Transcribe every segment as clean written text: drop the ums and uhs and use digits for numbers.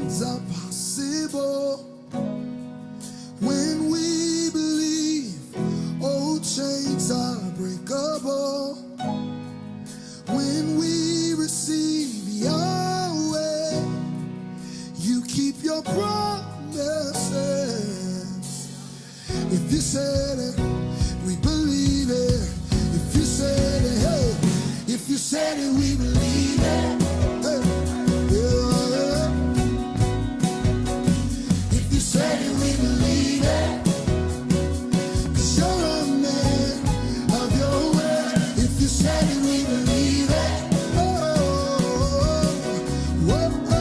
things are possible when we believe. Old chains are breakable when we receive Yahweh. You keep your promises. If you said it, we believe it. If you said it, hey. If you said it, we believe it. Hey. Yeah. If you said it, we believe it. 'Cause you're a man of your word. If you said it, we believe it. Oh, oh, oh, oh,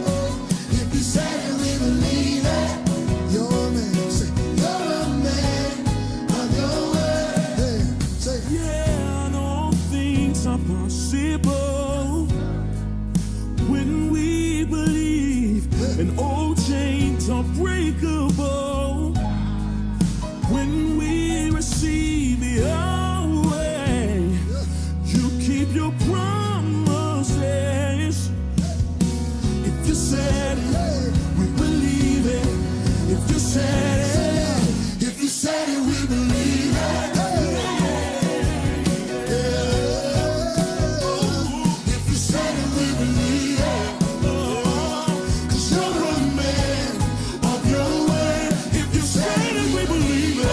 oh. If you said it, we believe it. You're a man. Say, you're a man of your word. Hey, say, Yeah, all things are possible when we believe, and old chains are breakable when we receive Yahweh. You keep your promises. If you said it, we believe it. If you said it, if you said it, we believe it. If you said it, we believe it. 'Cause you're a man of your word. If you said it, we believe it.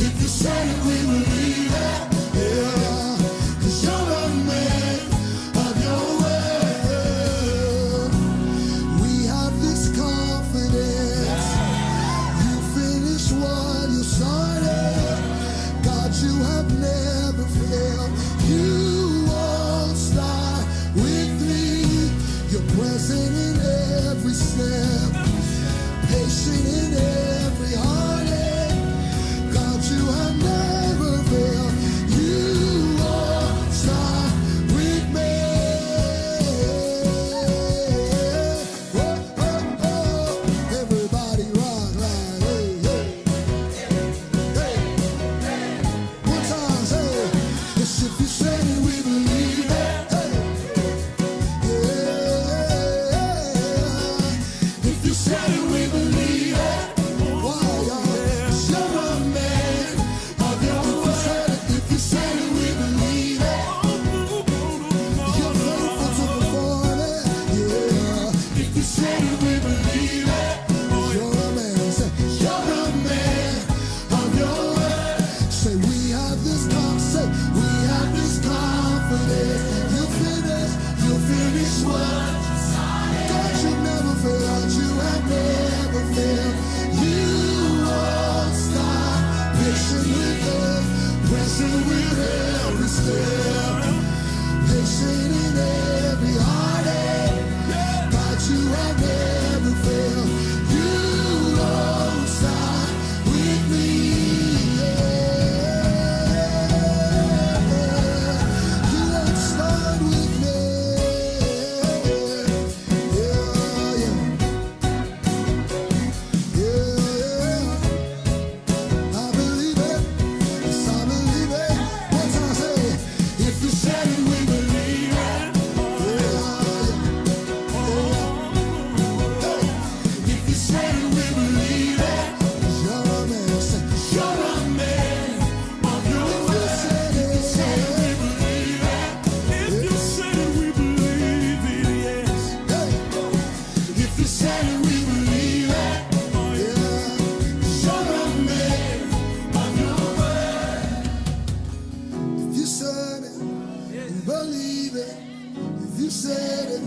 If you said it, we believe it. Yeah. 'Cause you're a man of your word. We have this confidence. You finish what you started. God, you have never failed. You won't start with me. You're present in every step, patient in every heartache. God, you have never failed. You won't start with me. Oh, oh, oh. Everybody rock like, hey, hey. Hey. One time, say, yes, if you said it, we believe it. Hey. Yeah. If you said it, we believe it. Why, y'all? 'Cause you're a man of your word. If you said it, we believe it. You're faithful to perform it. Yeah. If you said it, we believe it. You're a man. Say, you're a man of your word. Say, we have this confidence. You finish what you started. God, you never failed. You have never failed. You won't stop. Patient with us, present with every step, patient in every heartache. God, you have never failed. You don't stop with me. You don't start with me. Yeah, yeah. Yeah, yeah. I believe it. Yes, I believe it. One time, say, if you said it, we believe it. If you said it, we believe it. You're a man. Say, you're a man of your word. If you said it, we believe it. if you said it, we believe it, yes. Hey. If you said it, we believe it. Yeah. You're a man of your word. If you said it, we believe it. If you said it,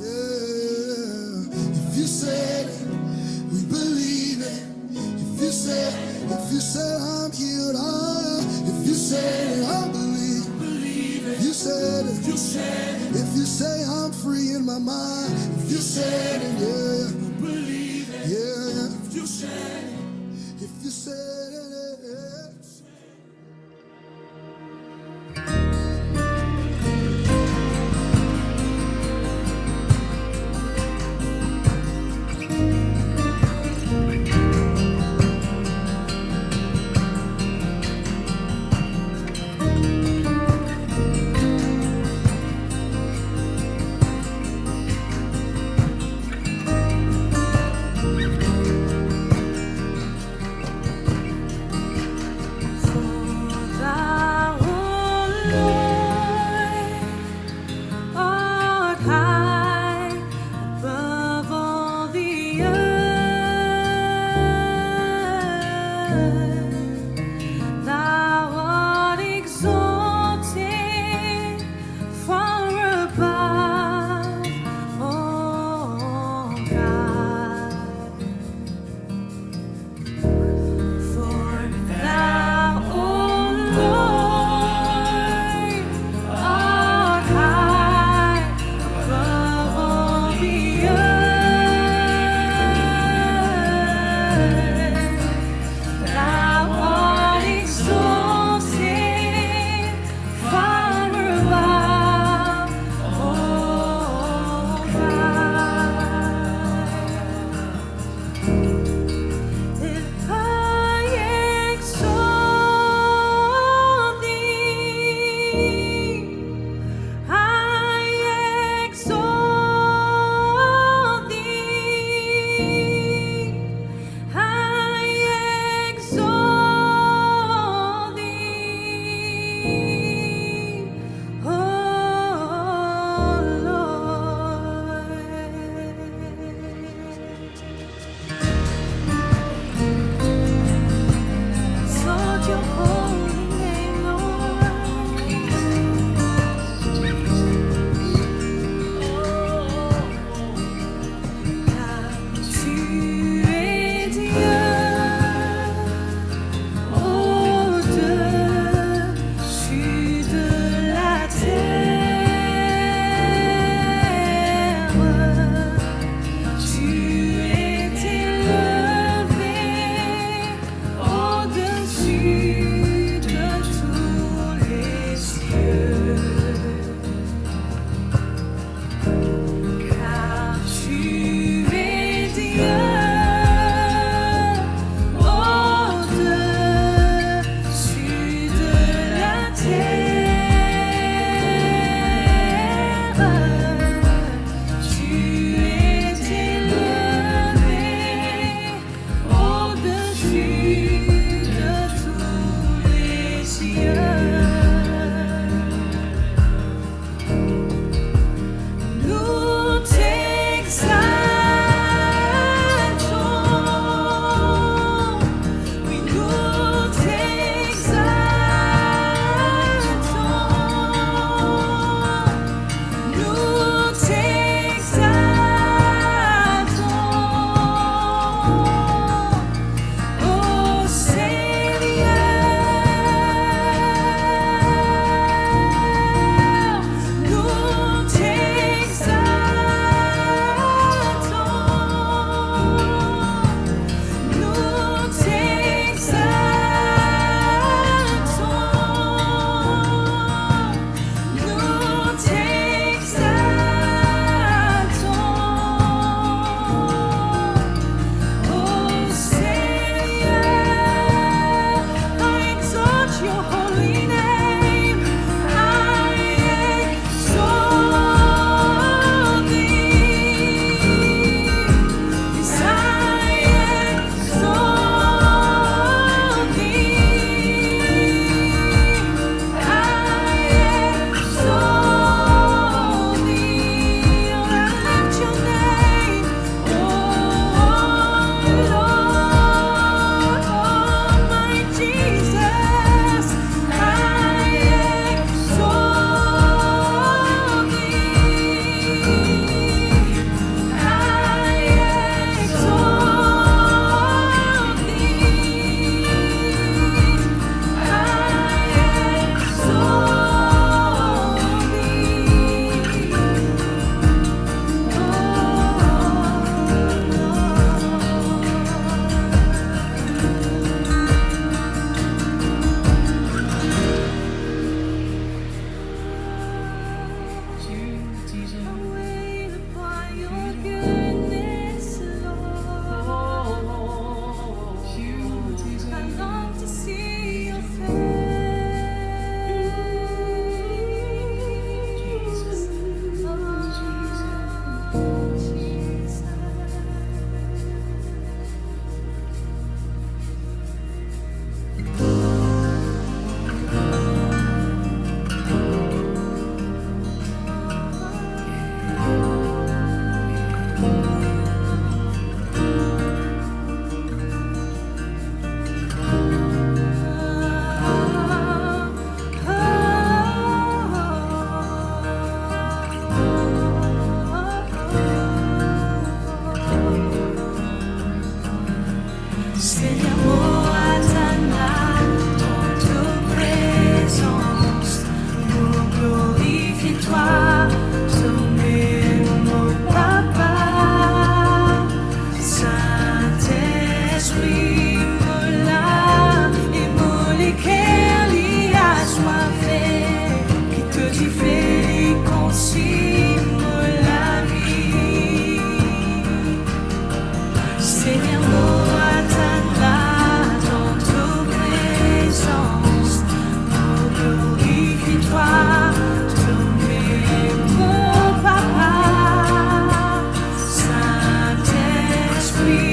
yeah. If you said it, we believe it. If you said I'm healed, if you said it, I believe. If you said it, if you say I'm free in my mind, if you said it, yeah, yeah. If you said it, yeah. ti felicissimo la vie. Seigneur, nous attendons dans ta présence. Nous glorifions toi, mon papa. Saint-Esprit,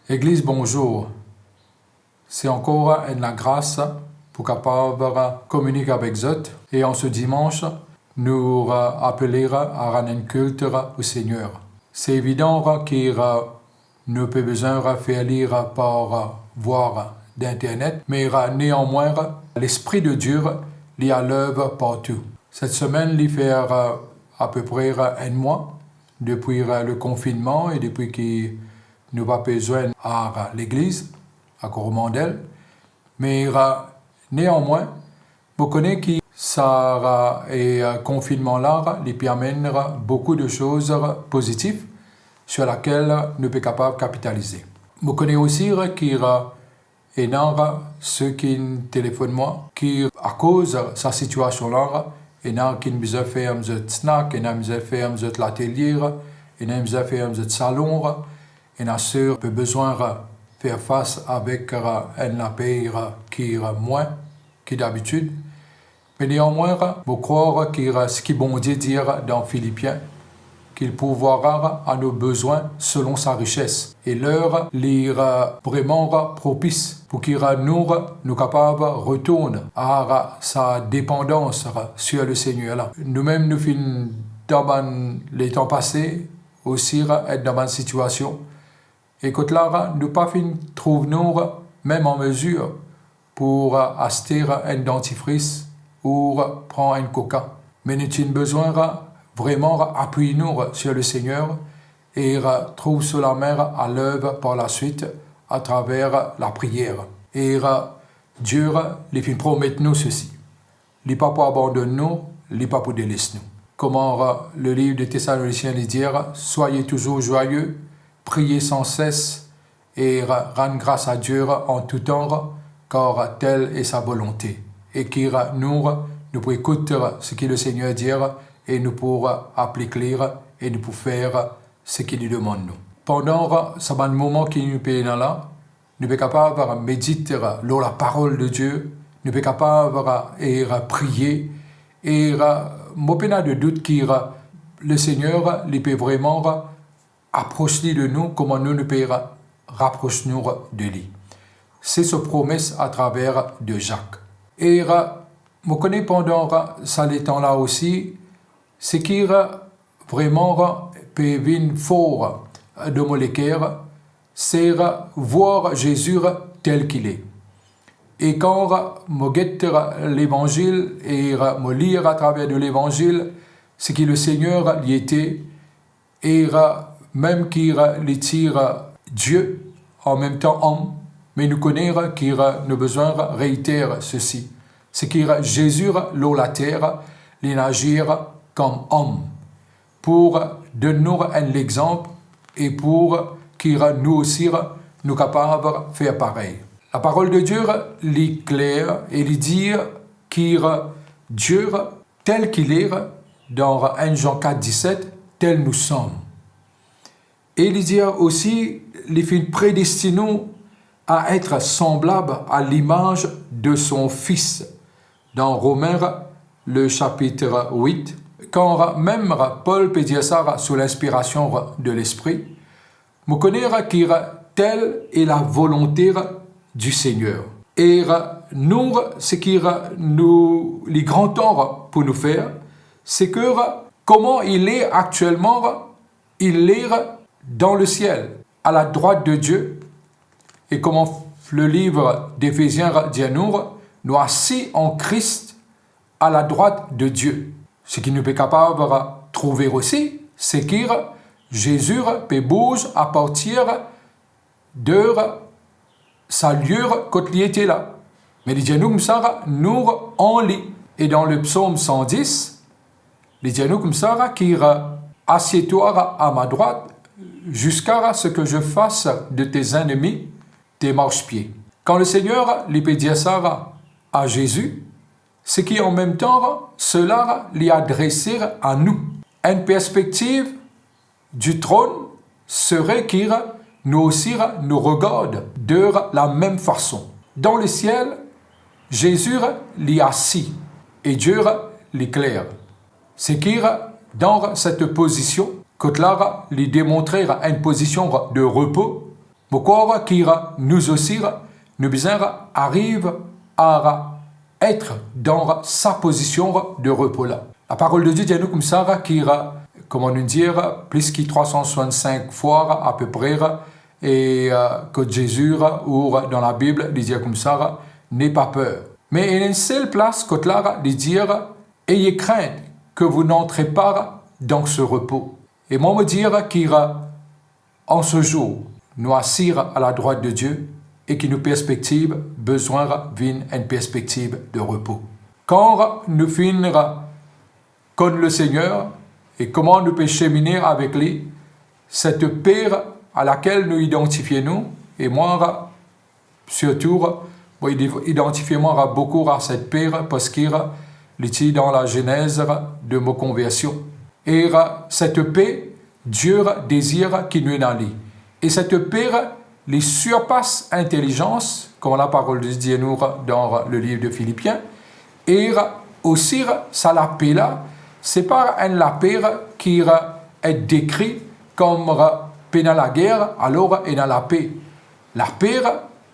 Église, bonjour. C'est encore une grâce pour capable communiquer avec vous. Et en ce dimanche, nous appelons à rendre un culte au Seigneur. C'est évident que nous pouvons besoin de faire lire par voir d'Internet, mais néanmoins, l'Esprit de Dieu est à l'œuvre partout. Cette semaine, il fait à peu près un mois depuis le confinement et depuis que nous n'avons pas besoin à l'église, à Coromandel. Mais néanmoins, vous connaissez que ça et confinement-là, il permet beaucoup de choses positives sur lesquelles nous sommes capables de capitaliser. Vous connaissez aussi qu'il y a ceux qui téléphonent moi, qui, à cause de sa situation-là, il y a qui nous ont fait un snack, il y a qui nous ont fait un l'atelier, il y a qui nous ont fait un salon. Et bien sûr, on a besoin de faire face avec un pays qui est moins que d'habitude. Mais néanmoins, je crois que ce que bon Dieu dit dans Philippiens, qu'il pourvoira à nos besoins selon sa richesse. Et l'heure est vraiment propice pour qu'il nous capables de retourner à sa dépendance sur le Seigneur. Nous-mêmes, nous finissons dans les temps passés aussi être dans une situation. Et que là, nous pas trouver même en mesure pour acheter un dentifrice ou prendre un coca. Mais nous avons besoin vraiment d'appuyer sur le Seigneur et trouver sur la mer à l'œuvre par la suite à travers la prière. Et Dieu les promet nous ceci. Il n'est pas pour abandonner nous, il n'est pas pour délaisser nous. Comment le livre de Thessaloniciens dit, soyez toujours joyeux, priez sans cesse et rendre grâce à Dieu en tout temps, car telle est sa volonté. Et qu'il nous pouvons écouter ce que le Seigneur dit et nous pouvons appliquer et nous pouvons faire ce qu'il nous demande. Pendant ce moment qui nous paye là, nous sommes capables de méditer la parole de Dieu, nous sommes capables de prier et je n'ai pas de doute que le Seigneur peut vraiment approcher de nous comme nous pouvons rapprocher de lui. C'est sa promesse à travers de Jacques. Et je connais pendant ce temps-là aussi, c'est qu'il vraiment peut venir fort de mon cœur, c'est voir Jésus tel qu'il est. Et quand je guette l'évangile et je lire à travers de l'évangile, c'est que le Seigneur y était, et même qu'il les tire Dieu, en même temps homme, mais nous connaissons qu'il nous besoin réitérer ceci. C'est qu'il Jésus, l'eau la terre, les agir comme homme, pour donner un exemple et pour qu'il nous aussi nous capables de faire pareil. La parole de Dieu est claire et il dit qu'il Dieu, tel qu'il est, dans 1 Jean 4, 17, tel nous sommes. Et il dit aussi, les filles prédestinés à être semblables à l'image de son Fils. Dans Romains, le chapitre 8, quand même Paul peut dire ça sous l'inspiration de l'Esprit, nous connaissons que telle est la volonté du Seigneur. Et nous, ce qui nous, les grands temps pour nous faire, c'est que comment il est actuellement, il est dans le ciel, à la droite de Dieu, et comment le livre d'Éphésiens dit à nous, nous assis en Christ à la droite de Dieu. Ce qui nous est capable de trouver aussi, c'est que Jésus peut bouger à partir de sa lieu quand il était là. Mais il dit nous comme ça, nous en lit. Et dans le psaume 110, il dit nous comme ça, qu'il assieds-toi à ma droite jusqu'à ce que je fasse de tes ennemis tes marchepieds. Quand le Seigneur lui peut dire ça à Jésus, c'est qu'en même temps, cela lui adressé à nous. Une perspective du trône serait qu'il nous aussi nous regarde de la même façon. Dans le ciel, Jésus l'y assis et Dieu l'éclaire. C'est qu'il, dans cette position, que là, lui démontrer une position de repos, pourquoi qu'il nous aussi, nous arrive à être dans sa position de repos-là. La parole de Dieu dit à nous comme ça, qu'il comment nous dire, plus que 365 fois à peu près, et que Jésus, ou dans la Bible, il dit comme ça, n'aie pas peur. Mais il y a une seule place que là, de dire, ayez crainte que vous n'entrez pas dans ce repos. Et moi me dire qu'en ce jour, nous assire à la droite de Dieu et que nos perspectives besoin d'une perspective de repos. Quand nous finirons comme le Seigneur et comment nous pouvons cheminer avec lui, cette paix à laquelle nous identifions, et moi, surtout, identifiez-moi beaucoup à cette paix parce qu'il est dans la genèse de ma conversion. Et cette paix, Dieu désire qu'il nous ait dans lui. Et cette paix les surpasse intelligence, comme la parole de Dieu nous dans le livre de Philippiens, et aussi, ça la paix là, c'est pas la paix qui est décrit comme paix dans la guerre, alors est dans la paix. La paix,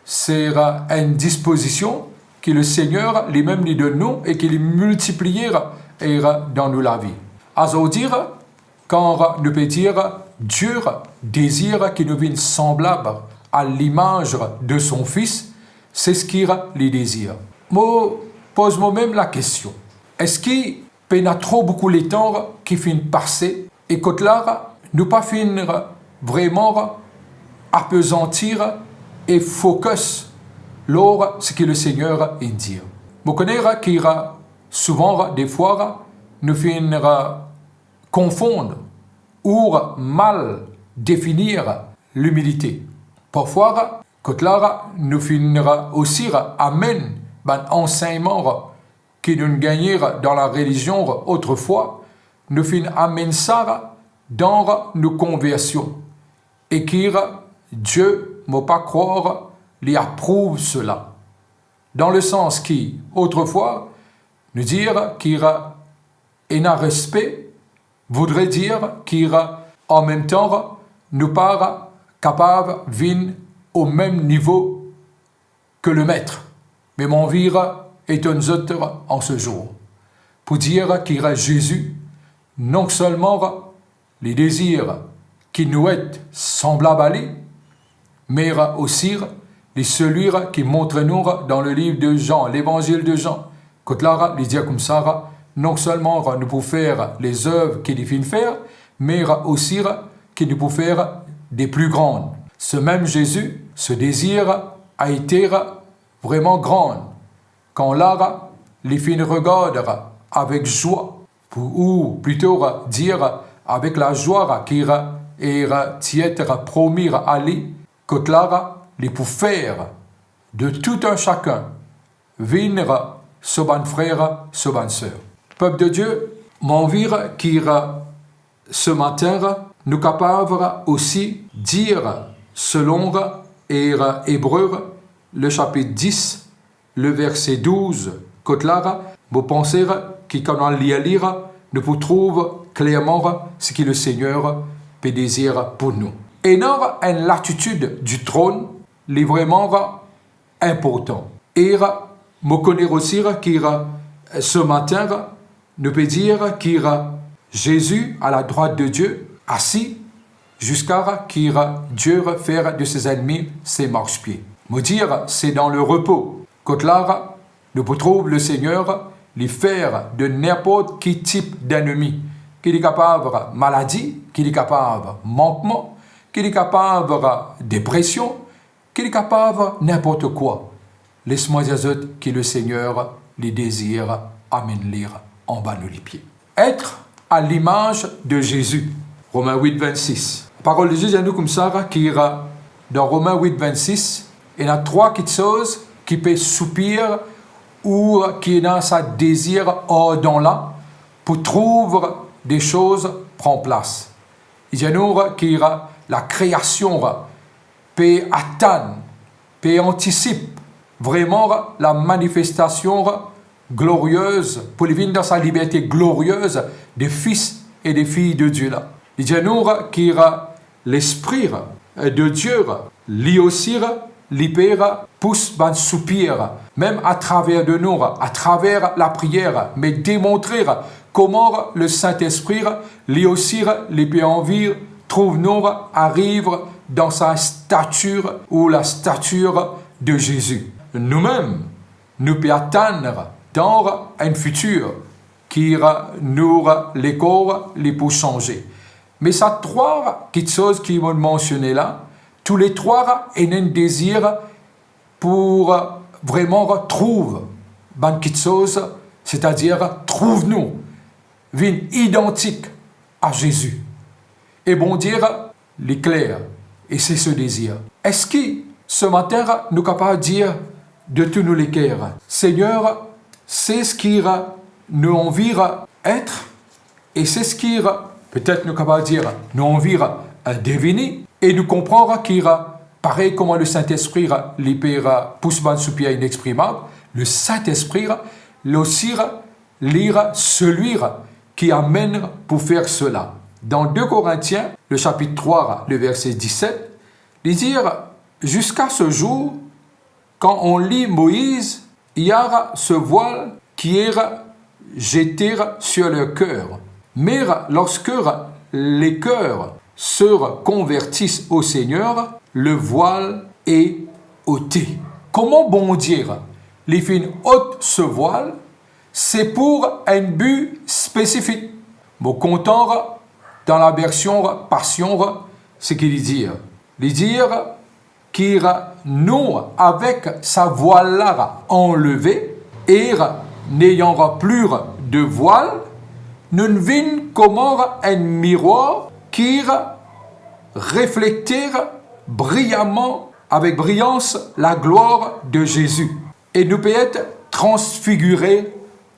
c'est une disposition que le Seigneur lui-même lui donne nous et qu'il multipliera dans nous la vie. À dire, quand nous peut dire Dieu désire qu'il nous vienne semblable à l'image de son Fils, c'est ce qu'il lui désire. Moi, pose moi-même la question. Est-ce qu'il y a trop beaucoup de temps qui finissent passer et que là, nous pas finir vraiment apesantir et focus lors ce que le Seigneur dit. Vous connaissez qu'il y a souvent, des fois, nous finir confondre ou mal définir l'humilité. Parfois, que là, nous finir aussi amène un enseignement qui nous gagnait dans la religion autrefois, nous finir amène ça dans nos conversions. Et que Dieu ne peut pas croire, lui approuve cela. Dans le sens qui, autrefois, nous dire qu'il a un respect, voudrait dire qu'il en même temps nous pas capable de venir au même niveau que le maître. Mais mon vire est un autre en ce jour. Pour dire qu'il a Jésus, non seulement les désirs qui nous est semblable à lui, mais aussi les celui qui montre nous dans le livre de Jean, l'évangile de Jean. Quand là, il dit comme ça, non seulement nous pouvons faire les œuvres qu'il finit faire, mais aussi qui nous peut faire des plus grandes. Ce même Jésus, ce désir a été vraiment grand. Quand là, les filles regardent avec joie, ou plutôt dire avec la joie qui est promis à lui, que là, les pour faire de tout un chacun venir ce bon frère, ce bon sœur. Peuple de Dieu, m'envire qui ce matin nous capables aussi dire selon Hébreux le chapitre 10, le verset 12, que là, vous pensez qui quand on lit à lire, nous pouvons trouver clairement ce que le Seigneur peut désirer pour nous. Et non, une l'attitude du trône est vraiment important. Et je connais aussi que ce matin, nous peut dire que Jésus à la droite de Dieu, assis, jusqu'à ce que Dieu fasse de ses ennemis ses marchepieds. Me dire, c'est dans le repos que là, nous pouvons trouver le Seigneur lui faire de n'importe quel type d'ennemi, qu'il est capable de maladie, qu'il est capable de manquement, qu'il est capable de dépression, qu'il est capable de n'importe quoi. Laisse-moi dire que le Seigneur les désire amène lire en bas de les pieds. Être à l'image de Jésus. Romains 8, 26. La parole de Jésus nous comme ça, qui dans Romains 8, 26, il y a trois choses qui peuvent soupirer ou qui ont sa désir hors dans là pour trouver des choses prendre place. Il y a nous qui la création peut attendre, peut anticiper vraiment la manifestation glorieuse pour les venir dans sa liberté glorieuse des fils et des filles de Dieu là. Il y a nous qui l'esprit de Dieu lui aussi l'hyper pousse un soupir, même à travers de nous, à travers la prière, mais démontrer comment le Saint-Esprit, lui aussi, les envie, trouve nous, arrive dans sa stature ou la stature de Jésus. Nous-mêmes, nous pouvons attendre dans un futur qui nous les corps les pour changer. Mais ça trois petites choses qui m'ont mentionné là, tous les trois ont un désir pour vraiment trouver une petite chose, c'est-à-dire trouve-nous, vin identique à Jésus. Et bon dire, l'éclair, et c'est ce désir. Est-ce que ce matin, nous sommes capables de dire de tous nous l'éclair, Seigneur, c'est ce qui nous envie être, et c'est ce qui, peut-être nous sommes capables de dire, nous envie deviner, et nous comprendre qu'il pareil comme le Saint-Esprit l'hyper pousse ban soupir inexprimable, le Saint-Esprit aussi lire celui qui amène pour faire cela. Dans 2 Corinthiens, le chapitre 3, le verset 17, il dit jusqu'à ce jour, quand on lit Moïse, il y a ce voile qui est jeté sur le cœur. Mais lorsque les cœurs se convertissent au Seigneur, le voile est ôté. Comment bon dire? Les filles ôtent ce voile, c'est pour un but spécifique. Mon content dans la version passion, c'est qu'il dit. Il dit qu'il nous, avec sa voile-là enlevée, et n'ayant plus de voile, nous ne vîmes comment un miroir qui reflète brillamment, avec brillance, la gloire de Jésus. Et nous pouvons être transfigurés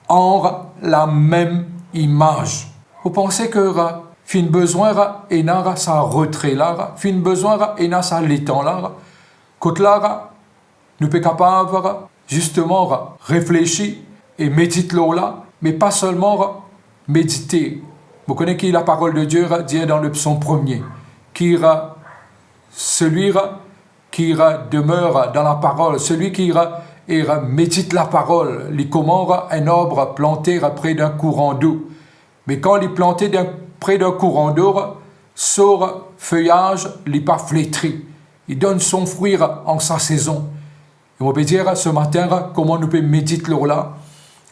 en la même image. Vous pensez que fin besoin et n'a sa retrait là, fin besoin et n'a sa l'étang là, que là, nous sommes capables justement réfléchir et méditer là, mais pas seulement méditer. Vous connaissez qui la parole de Dieu dit dans le psaume 1er, qui celui qui demeure dans la parole, celui qui médite la parole, il comment un arbre planté près d'un courant d'eau. Mais quand il est planté près d'un courant d'eau, son feuillage n'est pas flétri. Il donne son fruit en sa saison. Et on peut dire ce matin comment nous pouvons méditer là,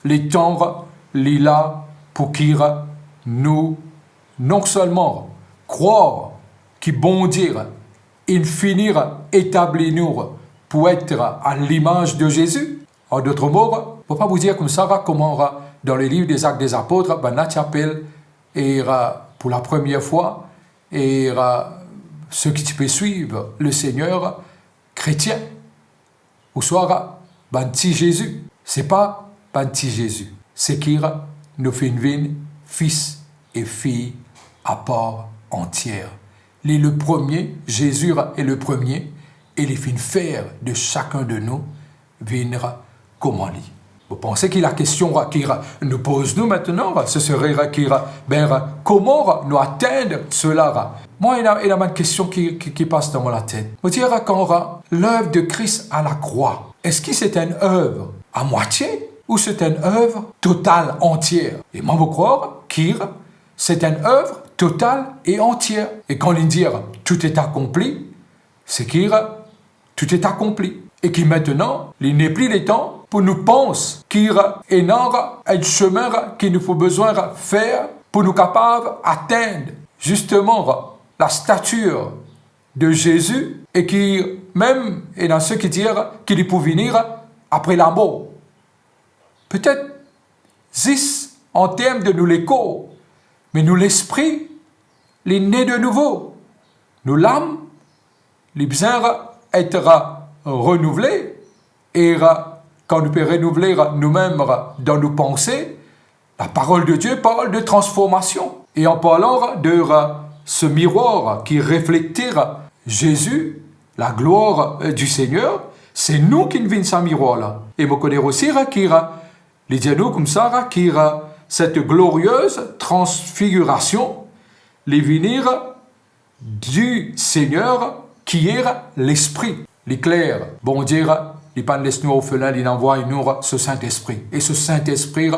les temps, les là, pour qu'il nous, non seulement croire qui bondir, il finira établir nous pour être à l'image de Jésus. En d'autres mots, je ne peux pas vous dire comme ça comment dans le livre des Actes des Apôtres, notre appel est pour la première fois et ceux qui peuvent suivre le Seigneur chrétien ou soit petit Jésus. C'est pas petit Jésus, c'est qu'il nous fait une vie fils et filles à part entière. Il est le premier, Jésus est le premier, et il fait faire de chacun de nous venir comment lui. Vous pensez que la question qu'il nous pose nous maintenant, ce serait comment nous atteindre cela? Moi, il y a une question qui passe dans ma tête. Vous dire quand l'œuvre de Christ à la croix, est-ce que c'est une œuvre à moitié ou c'est une œuvre totale, entière? Et moi, je crois que c'est une œuvre totale et entière. Et quand il dit tout est accompli, c'est que tout est accompli. Et que maintenant, il n'est plus le temps pour nous penser qu'il y a un chemin qu'il nous faut besoin de faire pour nous capables d'atteindre justement la stature de Jésus et qui même est dans ceux qui disent qu'il peut venir après la mort. Peut-être 10 en termes de nous les corps, mais nous l'esprit, les nés de nouveau. Nous l'âme, les besoins être renouvelés et quand nous pouvons renouveler nous-mêmes dans nos pensées, la parole de Dieu parle de transformation. Et en parlant de ce miroir qui reflètera Jésus, la gloire du Seigneur, c'est nous qui venons ce miroir-là. Et vous connaissez aussi qu'il y a les dialogues comme ça, qu'il y a cette glorieuse transfiguration, les venir du Seigneur qui est l'Esprit. L'éclair, bon Dieu, il ne laisse nous orphelins, il envoie nous ce Saint-Esprit. Et ce Saint-Esprit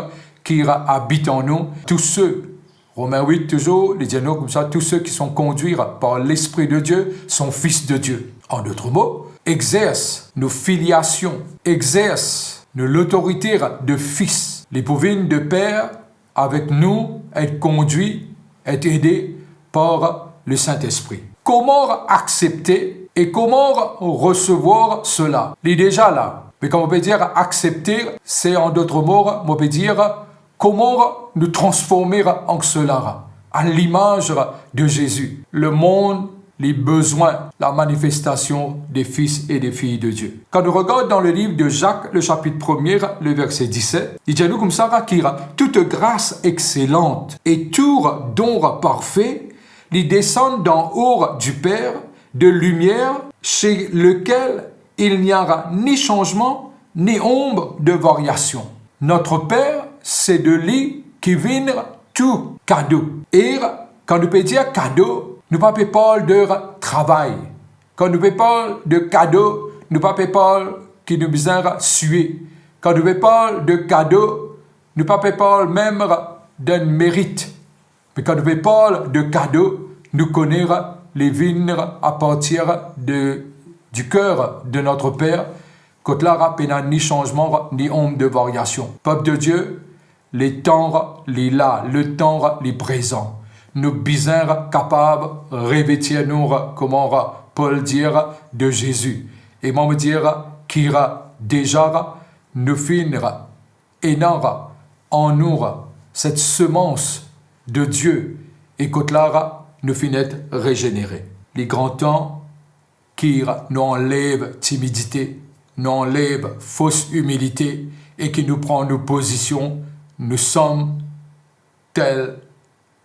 qui habite en nous, tous ceux, Romains 8 toujours, les dialogues comme ça, tous ceux qui sont conduits par l'Esprit de Dieu sont fils de Dieu. En d'autres mots, exercent nos filiations, exercent l'autorité de fils. Les pouvoirs de père avec nous être conduits, être aidés par le Saint-Esprit. Comment accepter et comment recevoir cela? Il est déjà là. Mais quand on peut dire accepter, c'est en d'autres mots, on peut dire comment nous transformer en cela, à l'image de Jésus. Le monde, les besoins, la manifestation des fils et des filles de Dieu. Quand nous regardons dans le livre de Jacques, le chapitre 1er, le verset 17, il dit à nous comme ça, toute grâce excellente et tout don parfait, ils descendent d'en haut du Père, de lumière, chez lequel il n'y aura ni changement, ni ombre de variation. Notre Père, c'est de lui qui vient tout cadeau. Et quand nous pouvons dire cadeau, nous ne parlons pas de travail. Quand nous parlons de cadeau, nous ne parlons pas qui nous besoin suer. Quand nous parlons de cadeau, nous ne parlons pas même d'un mérite. Mais quand nous parlons de cadeau, nous connaissons les vignes à partir du cœur de notre Père, quand là, il n'y a ni changement, ni ombre de variation. Peuple de Dieu, les temps, les là, le temps, les présents. Nous sommes capables de revêtir nous, comment Paul dit, de Jésus. Et moi me dire qu'il a déjà nous finira et n'aura en nous cette semence de Dieu et que là, nous finissons régénérés. Les grands temps qui nous enlèvent timidité, nous enlèvent fausse humilité et qui nous prend nos positions, nous sommes tels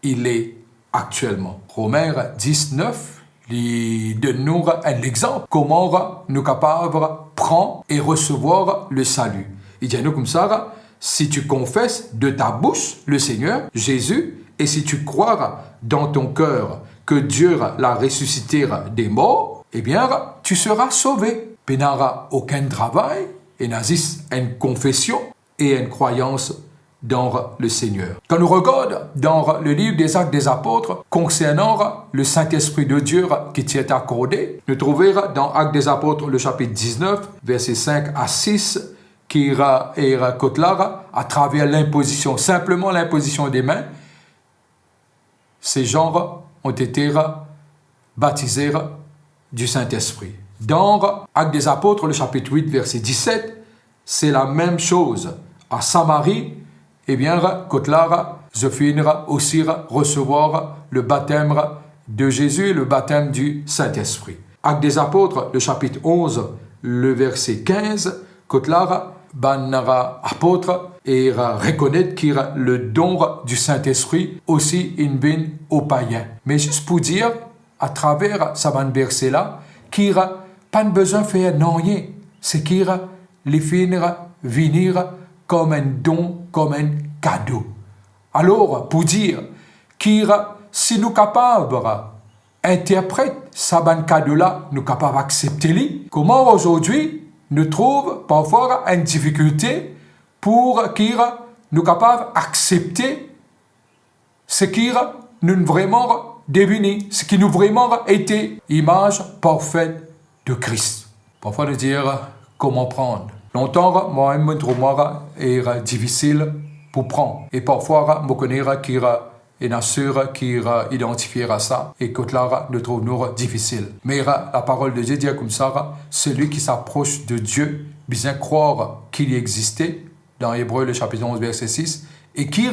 il est actuellement. Romains 19 donne nous un exemple comment nous capables de prendre et recevoir le salut. Il dit nous comme ça, si tu confesses de ta bouche le Seigneur Jésus et si tu crois dans ton cœur que Dieu l'a ressuscité des morts, eh bien, tu seras sauvé. Il n'y aura aucun travail, il y a juste une confession et une croyance dans le Seigneur. Quand nous regardons dans le livre des Actes des Apôtres concernant le Saint-Esprit de Dieu qui t'y est accordé, nous trouvons dans Actes des Apôtres le chapitre 19, versets 5 à 6, qui est là à travers l'imposition, simplement l'imposition des mains, ces gens ont été baptisés du Saint-Esprit. Dans Actes des Apôtres, le chapitre 8, verset 17, c'est la même chose. À Samarie, eh bien, Kotlara, Zophine aussi recevoir le baptême de Jésus, le baptême du Saint-Esprit. Actes des Apôtres, le chapitre 11, le verset 15, Kotlara, Banara apôtre, et reconnaître qu'il y a le don du Saint-Esprit aussi in bin aux païens. Mais juste pour dire, à travers ce verset-là, qu'il n'y a pas besoin de faire rien. C'est qu'il y a les finir venir comme un don, comme un cadeau. Alors, pour dire qu'il y a, si nous sommes capables d'interpréter ce cadeau-là, nous sommes capables d'accepter-le, comment aujourd'hui nous trouvons parfois une difficulté pour qu'il nous capables d'accepter ce qui nous vraiment devenu, ce qui nous vraiment été image parfaite de Christ. Parfois de dire comment prendre. Longtemps, moi-même, moi, est difficile pour prendre. Et parfois, je connais qu'il est sûr qu'il identifiera ça et que là, nous trouvons difficile. Mais la parole de Dieu dit comme ça, celui qui s'approche de Dieu, bien croire qu'il y existait, dans Hébreux, le chapitre 11, verset 6, et qui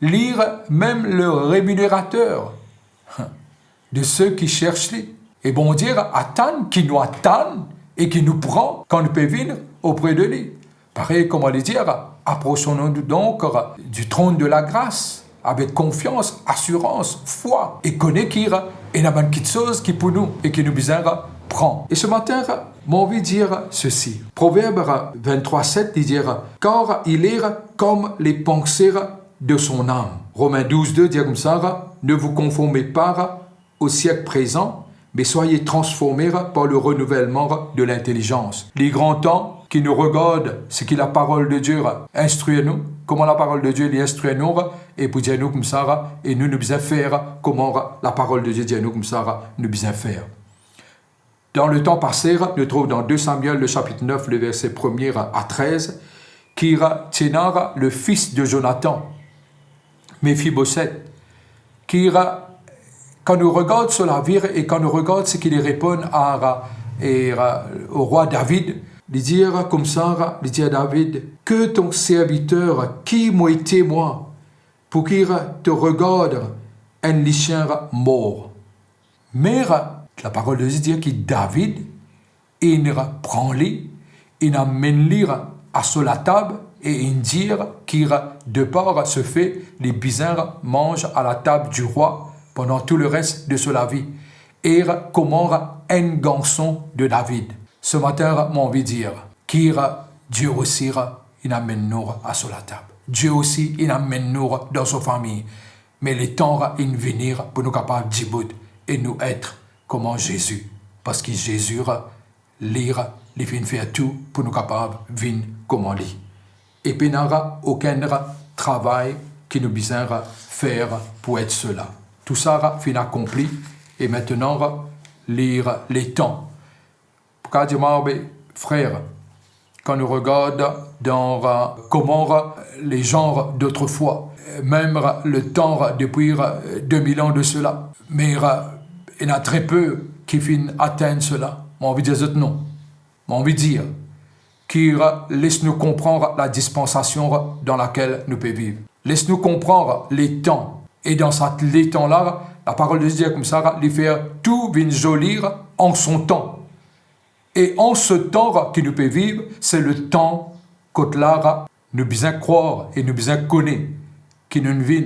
lire même le rémunérateur de ceux qui cherchent lui. Et bon dire, attendre, qui nous attend et qui nous prend quand nous pouvons venir auprès de lui. Pareil, comment le dire, approchons-nous donc du trône de la grâce, avec confiance, assurance, foi, et connaît qu'il y a une petite chose qui pour nous et qui nous besoin prend. Et ce matin, j'ai envie de dire ceci. Proverbe 23:7 dit dire, car il est comme les pensées de son âme. Romains 12:2 dit comme ça, ne vous conformez pas au siècle présent, mais soyez transformés par le renouvellement de l'intelligence. Les grands temps qui nous regardent, ce que la parole de Dieu instruit-nous, comment la parole de Dieu l'instruit-nous, et pour dire nous comme ça, et nous devons faire comment la parole de Dieu dit nous comme ça, nous devons faire. Dans le temps passé, nous trouvons dans 2 Samuel, le chapitre 9, le verset 1er à 13, qui tient le fils de Jonathan, Méphibosheth, qui quand nous regardons sur la vie et quand nous regardons ce qu'il répond au roi David, il dit comme ça, il dit à David, que ton serviteur, qui m'a été moi, pour qu'il te regarde un lichien mort. Mais la parole de Dieu dit que David, il prend lui, il amène lui à sur la table et il dit qu'il de part ce fait, les bizarres mangent à la table du roi pendant tout le reste de sa vie. Et comment un garçon de David. Ce matin, j'ai envie de dire qu'il Dieu aussi, il amène nous à sur la table. Dieu aussi, il amène nous dans sa famille. Mais les temps, il venir pour nous capables d'y et nous être comme Jésus. Parce que Jésus, lire, il vient faire tout pour nous capables de venir comme lui. Et puis, il n'y aura aucun travail qui nous besoin faire pour être cela. Tout ça fin accompli et maintenant lire les temps. Pour dire, frère, quand nous regardons dans comment les gens d'autrefois, même le temps depuis 2000 ans de cela, mais il y en a très peu qui finissent atteindre cela. J'ai envie de dire non. J'ai envie de dire qui laisse-nous comprendre la dispensation dans laquelle nous pouvons vivre. Laisse-nous comprendre les temps. Et dans les temps-là, la parole de Dieu comme ça, il fait tout vient jolir en son temps. Et en ce temps que nous pouvons vivre, c'est le temps que là, nous besoin croire et nous besoin connaître, qui nous vient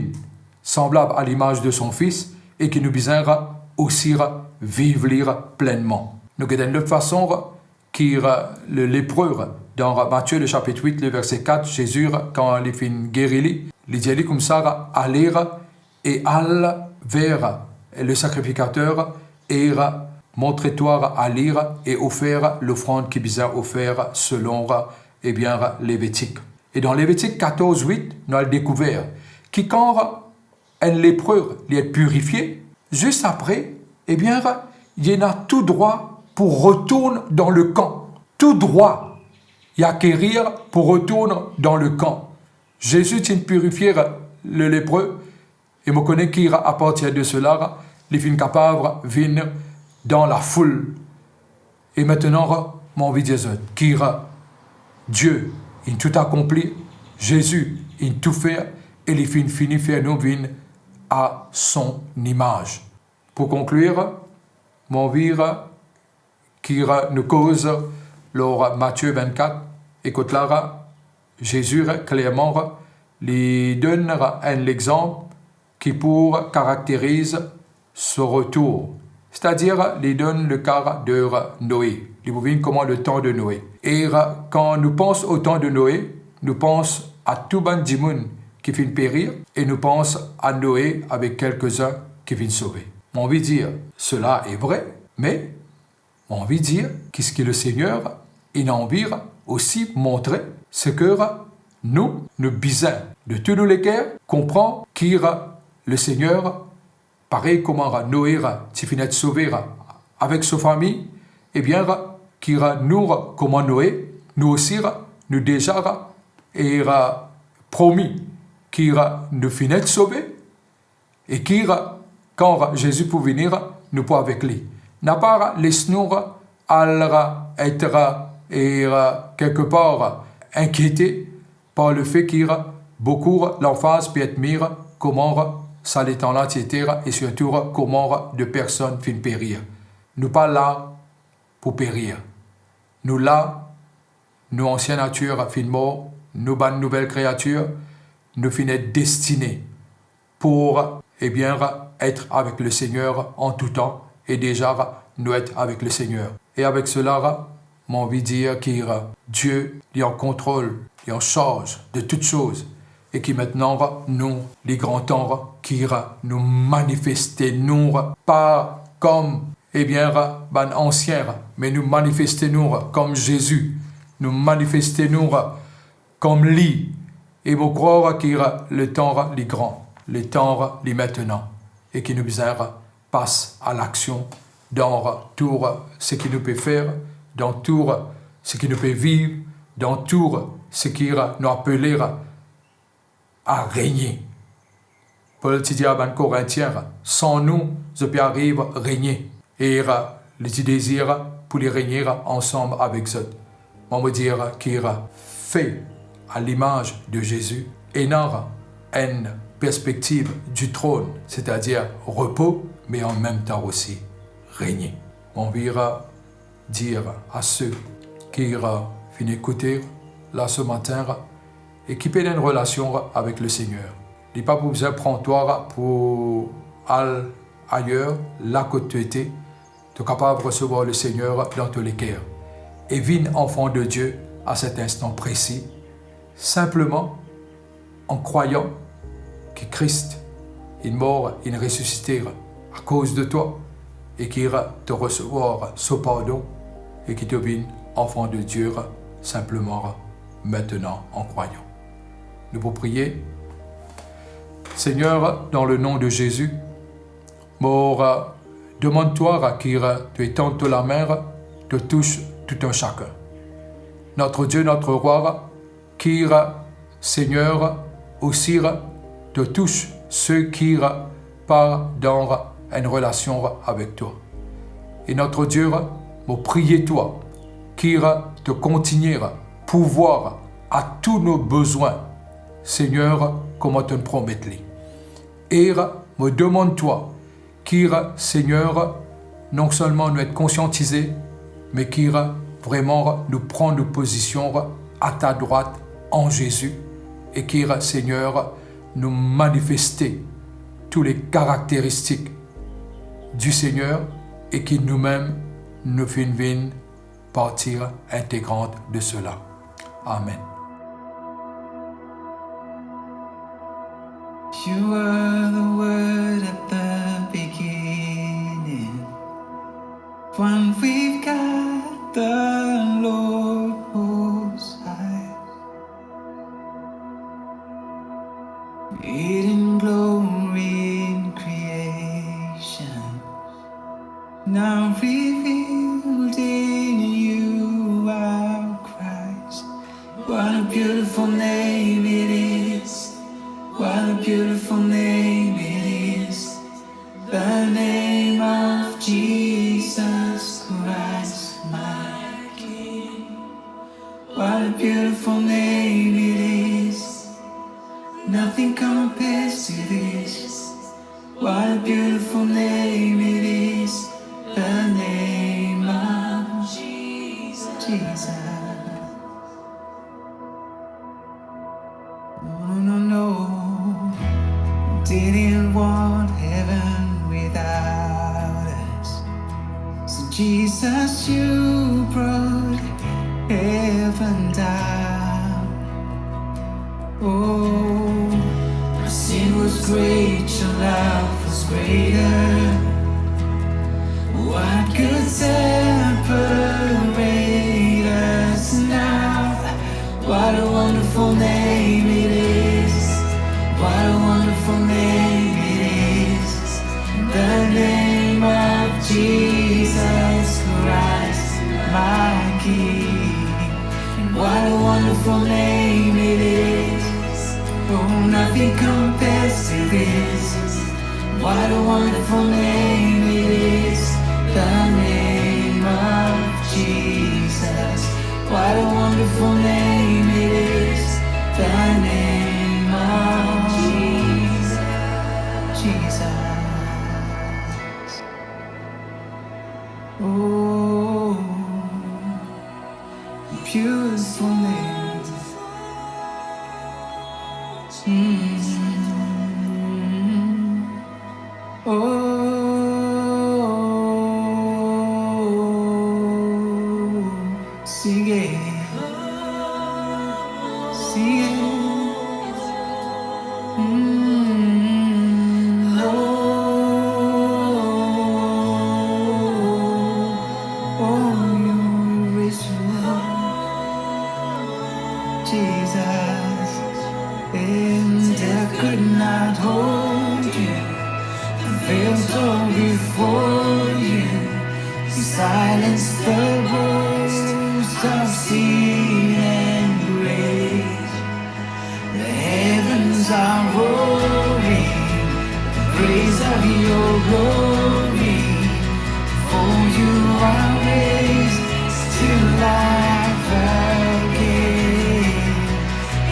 semblable à l'image de son Fils et qui nous besoin aussi vivre pleinement. Nous avons de façon qui le lépreux, dans Matthieu le chapitre 8, le verset 4, Jésus, quand il fait guérir, il dit comme ça, aller et aller vers le sacrificateur et montre-toi à lire et offrir l'offrande qui vous a offert selon Lévitique. Et dans Lévitique 14, 8, nous avons découvert que quand un lépreux est purifié, juste après, il y en a tout droit pour retourner dans le camp. Tout droit y acquérir pour retourner dans le camp. Jésus tient purifier le lépreux et me connaît qu'à partir de cela, il est capable de venir dans la foule. Et maintenant, mon vie Dieu, qui Dieu, il tout accompli, Jésus, il tout fait, et il finit faire nous vivre à son image. Pour conclure, mon vie qui nous cause, lors Matthieu 24, écoute là, Jésus clairement lui donne un exemple qui pour caractérise ce retour. C'est-à-dire, il donne le cas de Noé. Il vous dit comment le temps de Noé. Et quand nous pensons au temps de Noé, nous pensons à tout ban de monde qui finit périr et nous pensons à Noé avec quelques-uns qui viennent sauver. On a envie de dire, cela est vrai, mais on a envie de dire qu'est-ce que le Seigneur, il a envie aussi montrer ce que nous bisons de tous les cœurs, comprend qui le Seigneur, pareil comme Noé, qui finit de sauver avec sa famille, eh bien, qui nous, comme Noé, nous aussi, nous déjà, et promis, qui nous finit de sauver, et qui, quand Jésus peut venir, nous peut avec lui. N'a pas laissé-nous être et quelque part inquiétés par le fait qu'il y a beaucoup l'emphase puis admire comment ça les temps là etc. et surtout comment de personnes finissent périr. Nous pas là pour périr. Nous là, nous ancienne nature fin mort, nous bonnes nouvelles créatures, nous finissons destinés pour être avec le Seigneur en tout temps et déjà nous être avec le Seigneur. Et avec cela, j'ai envie de dire que Dieu est en contrôle, il est en charge de toutes choses et qui maintenant, nous, les grands temps, qui nous manifestons, nous, pas comme, anciens, mais nous manifestons, nous, comme Jésus, nous manifestons, nous, comme lui, et vous croire que le temps est grand, le temps est maintenant, et qui nous passe à l'action dans tout ce qu'il nous peut faire, dans tout ce qu'il nous peut vivre, dans tout ce qu'il nous appelle à régner. Paul dit à Corinthiens, sans nous, je peux arriver à régner. Et le désir pour les régner ensemble avec eux. On veut dire qu'il fait à l'image de Jésus et non une perspective du trône, c'est-à-dire repos, mais en même temps aussi régner. On va dire à ceux qui viennent écouter là ce matin et qui peuvent une relation avec le Seigneur. Il n'est pas besoin de prendre toi pour aller ailleurs, là que tu étais, tu es capable de recevoir le Seigneur dans tous les cœurs. Et viens enfant de Dieu à cet instant précis, simplement en croyant que Christ est mort, il est ressuscité à cause de toi et qu'il va te recevoir ce pardon et qu'il devienne enfant de Dieu simplement maintenant en croyant. Nous pouvons prier. Seigneur, dans le nom de Jésus, demande-toi à qui tu étends la main, te touche tout un chacun. Notre Dieu, notre roi, qui, Seigneur, aussi te touche ceux qui partent dans une relation avec toi. Et notre Dieu, me prier toi, qui te continue pouvoir à tous nos besoins, Seigneur, comment tu nous promets. Et me demande-toi, qui, Seigneur, non seulement nous être conscientisés, mais qui vraiment nous prend nos positions à ta droite en Jésus et qui, Seigneur, nous manifester toutes les caractéristiques du Seigneur et qui nous-mêmes nous finissent partir intégrante de cela. Amen. You were the word at the beginning. When we've got the Lord Most High, in glory in creation, now revealed in you, our Christ. What a beautiful name it is. What a beautiful name it is, the name of Jesus. What a beautiful name it is. Nothing compares to this. What a beautiful name it is. The name of Jesus. No. Didn't want heaven without us. So Jesus, you brought heaven down. Oh, our sin was great, your love was greater. What could separate us now? What a wonderful name it is. What a wonderful name it is. The name of Jesus Christ, my King. What a wonderful name it is. Oh, nothing compares to this. What a wonderful name it is. The name of Jesus. What a wonderful name it is. The name of Jesus. Oh, beautiful name. Sing it, sing it. You rich Jesus, and death could not hold you. The veil torn before you. You silenced the ghost of sin and grace. The heavens are roaring, the praise of your glory. For you are raised to life again.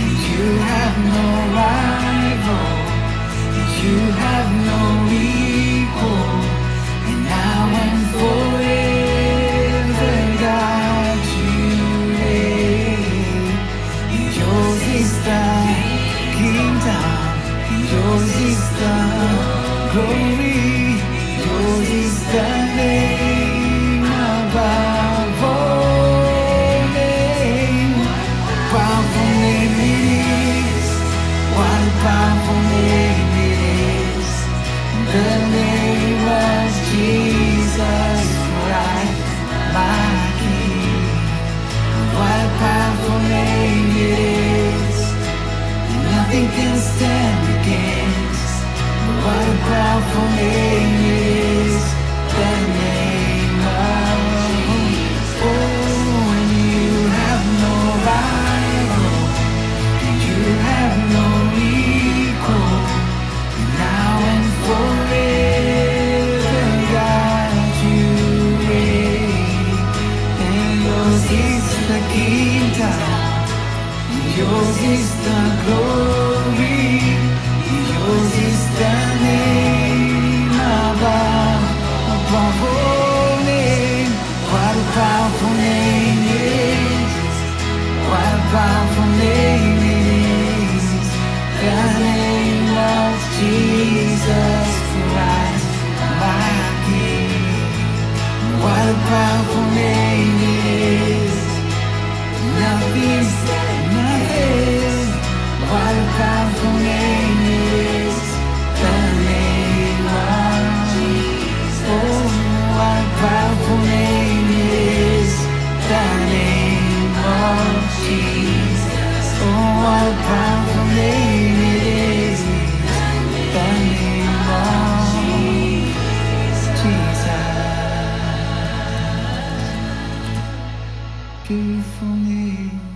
And you have no rival, and you have no equal. And now and forever, God, you reign. And yours is the kingdom, and yours is the glory, yours is the name above all names. Powerful name it is. What a powerful name it is. The name of Jesus Christ, my King. What a powerful name it is. Nothing can stand against. What a powerful name it is. The name of Oh, and you have no rival, and you have no equal. Now and forever, God, you reign. And yours is the kingdom, and yours is the glory, and yours is the name above all name. What a powerful name it is. What a powerful name it is. The name of Jesus Christ, my King. What a powerful name it is. Nothing. What a powerful name it is. The name of Jesus. Oh, what a powerful name it is. The name of Jesus. Oh, what a powerful name it is. The name of Jesus. Beautiful name.